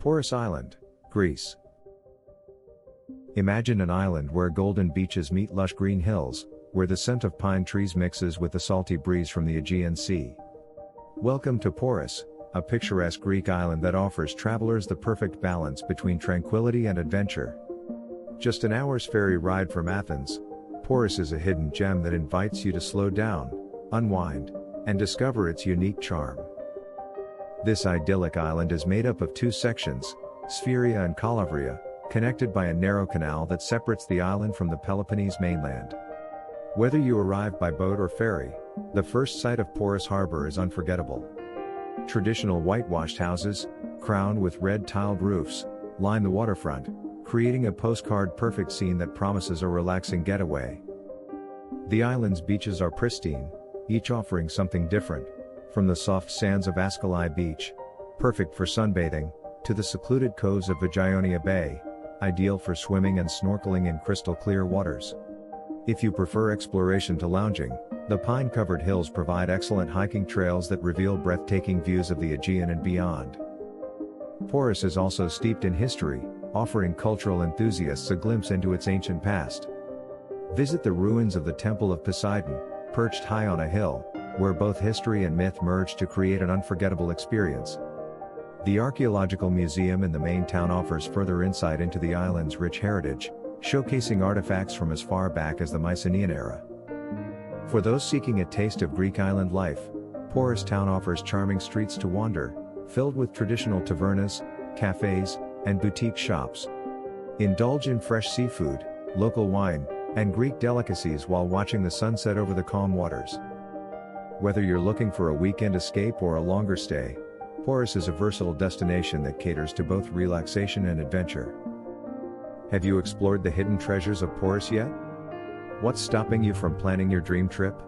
Poros Island, Greece. Imagine an island where golden beaches meet lush green hills, where the scent of pine trees mixes with the salty breeze from the Aegean Sea. Welcome to Poros, a picturesque Greek island that offers travelers the perfect balance between tranquility and adventure. Just an hour's ferry ride from Athens, Poros is a hidden gem that invites you to slow down, unwind, and discover its unique charm. This idyllic island is made up of two sections, Sferia and Kalavria, connected by a narrow canal that separates the island from the Peloponnese mainland. Whether you arrive by boat or ferry, the first sight of Poros harbor is unforgettable. Traditional whitewashed houses, crowned with red tiled roofs, line the waterfront, creating a postcard-perfect scene that promises a relaxing getaway. The island's beaches are pristine, each offering something different, from the soft sands of Ascoli Beach, perfect for sunbathing, to the secluded coves of Aegean Bay, ideal for swimming and snorkeling in crystal-clear waters. If you prefer exploration to lounging, the pine-covered hills provide excellent hiking trails that reveal breathtaking views of the Aegean and beyond. Poros is also steeped in history, offering cultural enthusiasts a glimpse into its ancient past. Visit the ruins of the Temple of Poseidon, perched high on a hill, where both history and myth merge to create an unforgettable experience. The Archaeological Museum in the main town offers further insight into the island's rich heritage, showcasing artifacts from as far back as the Mycenaean era. For those seeking a taste of Greek island life, Poros town offers charming streets to wander, filled with traditional tavernas, cafes, and boutique shops. Indulge in fresh seafood, local wine, and Greek delicacies while watching the sunset over the calm waters. Whether you're looking for a weekend escape or a longer stay, Poros is a versatile destination that caters to both relaxation and adventure. Have you explored the hidden treasures of Poros yet? What's stopping you from planning your dream trip?